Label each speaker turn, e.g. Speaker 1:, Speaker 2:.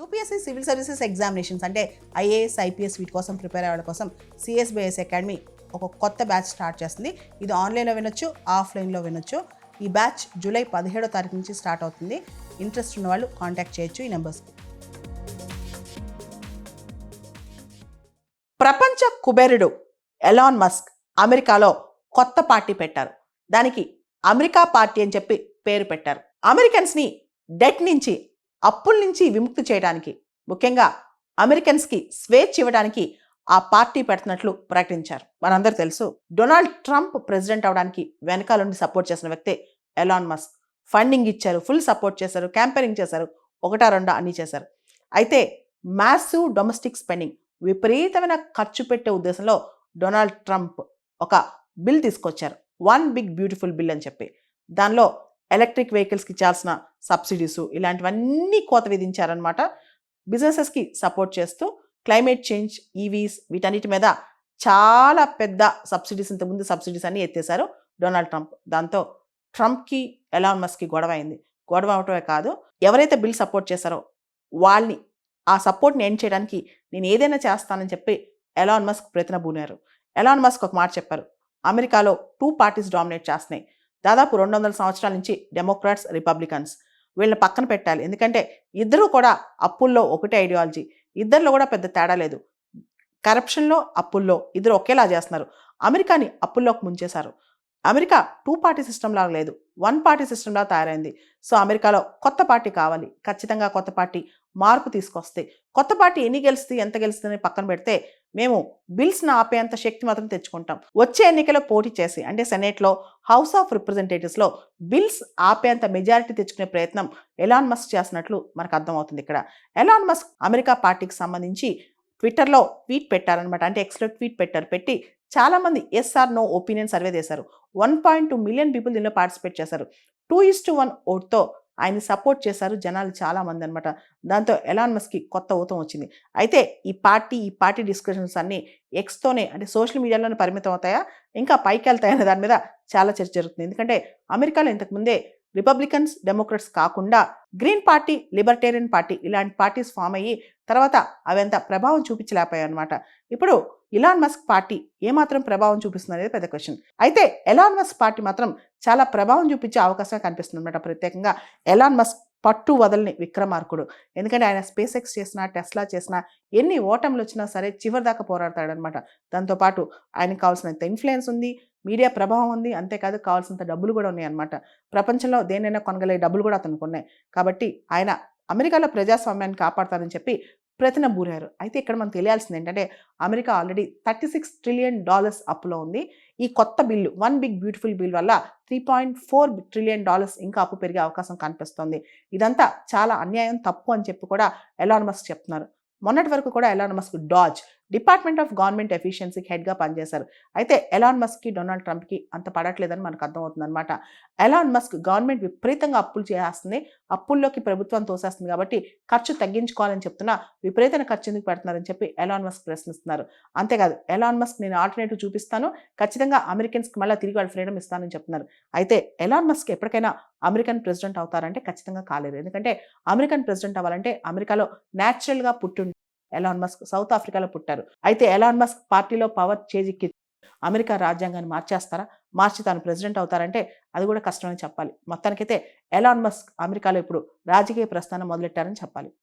Speaker 1: UPSC civil services examinations అంటే IAS IPS వీటి కోసం ప్రిపేర్ అవ్వడం కోసం సిఎస్బిఎస్ అకాడమీ ఒక కొత్త బ్యాచ్ స్టార్ట్ చేస్తుంది. ఇది ఆన్లైన్లో వినొచ్చు, ఆఫ్లైన్లో వినొచ్చు. ఈ బ్యాచ్ జూలై 17వ తారీఖు నుంచి స్టార్ట్ అవుతుంది. ఇంట్రెస్ట్ ఉన్న వాళ్ళు కాంటాక్ట్ చేయొచ్చు ఈ నెంబర్స్కి. ప్రపంచ కుబేరుడు ఎలాన్ మస్క్ అమెరికాలో కొత్త పార్టీ పెట్టారు. దానికి అమెరికా పార్టీ అని చెప్పి పేరు పెట్టారు. అమెరికన్స్ని డెట్ నుంచి, అప్పుల నుంచి విముక్తి చేయడానికి, ముఖ్యంగా అమెరికన్స్కి స్వేచ్ఛ ఇవ్వడానికి ఆ పార్టీ పెడుతున్నట్లు ప్రకటించారు. మనందరూ తెలుసు, డొనాల్డ్ ట్రంప్ ప్రెసిడెంట్ అవడానికి వెనకాల నుండి సపోర్ట్ చేసిన వ్యక్తే ఎలాన్ మస్క్. ఫండింగ్ ఇచ్చారు, ఫుల్ సపోర్ట్ చేశారు, క్యాంపెయినింగ్ చేశారు, ఒకటా రెండా అన్నీ చేశారు. అయితే మ్యాసివ్ డొమెస్టిక్ స్పెండింగ్, విపరీతమైన ఖర్చు పెట్టే ఉద్దేశంలో డొనాల్డ్ ట్రంప్ ఒక బిల్ తీసుకొచ్చారు, వన్ బిగ్ బ్యూటిఫుల్ బిల్ అని చెప్పి. దానిలో ఎలక్ట్రిక్ వెహికల్స్కి ఇచ్చాల్సిన సబ్సిడీసు ఇలాంటివన్నీ కోత విధించారనమాట. బిజినెసెస్కి సపోర్ట్ చేస్తూ క్లైమేట్ చేంజ్, ఈవీస్ వీటన్నిటి మీద చాలా పెద్ద సబ్సిడీస్, ఇంతకుముందు సబ్సిడీస్ అన్నీ ఎత్తేశారు డొనాల్డ్ ట్రంప్. దాంతో ట్రంప్కి ఎలాన్ మస్క్కి గొడవ అయింది. గొడవ అవటమే కాదు, ఎవరైతే బిల్ సపోర్ట్ చేశారో వాళ్ళని, ఆ సపోర్ట్ని ఎండ్ చేయడానికి నేను ఏదైనా చేస్తానని చెప్పి ఎలాన్ మస్క్ ప్రతినబూనారు. ఎలాన్ మస్క్ ఒక మాట చెప్పారు, అమెరికాలో 2 పార్టీస్ డామినేట్ చేస్తున్నాయి. దాదాపు 200 సంవత్సరాల నుంచి డెమోక్రాట్స్, రిపబ్లికన్స్. వీళ్ళని పక్కన పెట్టాలి. ఎందుకంటే ఇద్దరూ కూడా అప్పుల్లో ఒకటే ఐడియాలజీ, ఇద్దరిలో కూడా పెద్ద తేడా లేదు. కరప్షన్లో, అప్పుల్లో ఇద్దరు ఒకేలా చేస్తున్నారు. అమెరికాని అప్పుల్లోకి ముంచేశారు. అమెరికా 2 పార్టీ సిస్టమ్ లాగా లేదు, 1 పార్టీ సిస్టమ్ లాగా తయారైంది. సో అమెరికాలో కొత్త పార్టీ కావాలి. ఖచ్చితంగా కొత్త పార్టీ మార్పు తీసుకొస్తే, కొత్త పార్టీ ఎన్ని గెలుస్తుంది, ఎంత గెలుస్తుందని పక్కన పెడితే, మేము బిల్స్ని ఆపేంత శక్తి మాత్రం తెచ్చుకుంటాం. వచ్చే ఎన్నికలో పోటీ చేసి, అంటే సెనేట్లో, హౌస్ ఆఫ్ రిప్రజెంటేటివ్స్లో బిల్స్ ఆపేంత మెజారిటీ తెచ్చుకునే ప్రయత్నం ఎలాన్ మస్క్ చేస్తున్నట్లు మనకు అర్థమవుతుంది. ఇక్కడ ఎలాన్ మస్క్ అమెరికా పార్టీకి సంబంధించి ట్విట్టర్లో ట్వీట్ పెట్టారనమాట, అంటే ఎక్స్లో ట్వీట్ పెట్టారు. పెట్టి చాలామంది yes or no opinion survey చేశారు. 1.2 మిలియన్ పీపుల్ దీనిలో పార్టిసిపేట్ చేశారు. 2:1 ఓట్తో ఆయన్ని సపోర్ట్ చేశారు జనాలు చాలామంది అనమాట. దాంతో ఎలాన్ మస్క్కి కొత్త ఊతం వచ్చింది. అయితే ఈ పార్టీ డిస్కషన్స్ అన్నీ ఎక్స్తోనే, అంటే సోషల్ మీడియాలోనే పరిమితం అవుతాయా, ఇంకా పైకి వెళ్తాయనే దాని మీద చాలా చర్చ జరుగుతుంది. ఎందుకంటే అమెరికాలో ఇంతకుముందే రిపబ్లికన్స్, డెమోక్రట్స్ కాకుండా గ్రీన్ పార్టీ, లిబర్టేరియన్ పార్టీ ఇలాంటి పార్టీస్ ఫామ్ అయ్యి తర్వాత అవి ఎంత ప్రభావం చూపించలేకపోయాయి అనమాట. ఇప్పుడు ఎలాన్ మస్క్ పార్టీ ఏమాత్రం ప్రభావం చూపిస్తుంది అనేది పెద్ద క్వశ్చన్. అయితే ఎలాన్ మస్క్ పార్టీ మాత్రం చాలా ప్రభావం చూపించే అవకాశం కనిపిస్తుంది అనమాట. ప్రత్యేకంగా ఎలాన్ మస్క్ పట్టు వదలని విక్రమార్కుడు. ఎందుకంటే ఆయన స్పేస్ ఎక్స్ చేసినా, టెస్లా చేసినా, ఎన్ని ఓటములు వచ్చినా సరే చివరి దాకా పోరాడతాడనమాట. దాంతోపాటు ఆయనకు కావాల్సినంత ఇన్ఫ్లుయెన్స్ ఉంది, మీడియా ప్రభావం ఉంది, అంతేకాదు కావాల్సినంత డబ్బులు కూడా ఉన్నాయి అనమాట. ప్రపంచంలో దేనైనా కొనగలిగే డబ్బులు కూడా అతనికి ఉన్నాయి. కాబట్టి ఆయన అమెరికాలో ప్రజాస్వామ్యాన్ని కాపాడతారని చెప్పి ప్రతినబూరారు. అయితే ఇక్కడ మనకు తెలియాల్సింది ఏంటంటే, అమెరికా ఆల్రెడీ $36 ట్రిలియన్ అప్పులో ఉంది. ఈ కొత్త bill, one big beautiful bill వల్ల $3.4 ట్రిలియన్ ఇంకా అప్పు పెరిగే అవకాశం కనిపిస్తోంది. ఇదంతా చాలా అన్యాయం, తప్పు అని చెప్పి కూడా ఎలాన్ మస్క్ చెప్తున్నారు. మొన్నటి వరకు కూడా Elon Musk DOGE, department of government ఎఫిషియన్సీకి హెడ్గా పనిచేశారు. అయితే ఎలాన్ మస్క్కి, డొనాల్డ్ ట్రంప్కి అంత పడట్లేదని మనకు అర్థమవుతుంది అనమాట. ఎలాన్ మస్క్ గవర్నమెంట్ విపరీతంగా అప్పులు చేస్తుంది, అప్పుల్లోకి ప్రభుత్వం తోసేస్తుంది కాబట్టి ఖర్చు తగ్గించుకోవాలని చెప్తున్నా విపరీతమైన ఖర్చు ఎందుకు పెడుతున్నారని చెప్పి ఎలాన్ మస్క్ ప్రశ్నిస్తున్నారు. అంతేకాదు ఎలాన్ మస్క్ నేను ఆల్టర్నేటివ్ చూపిస్తాను, ఖచ్చితంగా అమెరికన్స్కి మళ్ళీ తిరిగి వాళ్ళ ఫ్రీడమ్ ఇస్తానని చెప్తున్నారు. అయితే ఎలాన్ మస్క్ ఎప్పటికైనా అమెరికన్ ప్రెసిడెంట్ అవుతారంటే ఖచ్చితంగా కాలేరు. ఎందుకంటే అమెరికన్ ప్రెసిడెంట్ అవ్వాలంటే అమెరికాలో న్యాచురల్గా పుట్టి ఎలాన్ మస్క్ సౌత్ ఆఫ్రికాలో పుట్టారు. అయితే ఎలాన్ మస్క్ పార్టీలో పవర్ చేజిక్కి అమెరికా రాజ్యాంగాన్ని మార్చేస్తారా, మార్చి తాను ప్రెసిడెంట్ అవుతారంటే అది కూడా కష్టమని చెప్పాలి. మొత్తానికైతే ఎలాన్ మస్క్ అమెరికాలో ఇప్పుడు రాజకీయ ప్రస్థానం మొదలెట్టారని చెప్పాలి.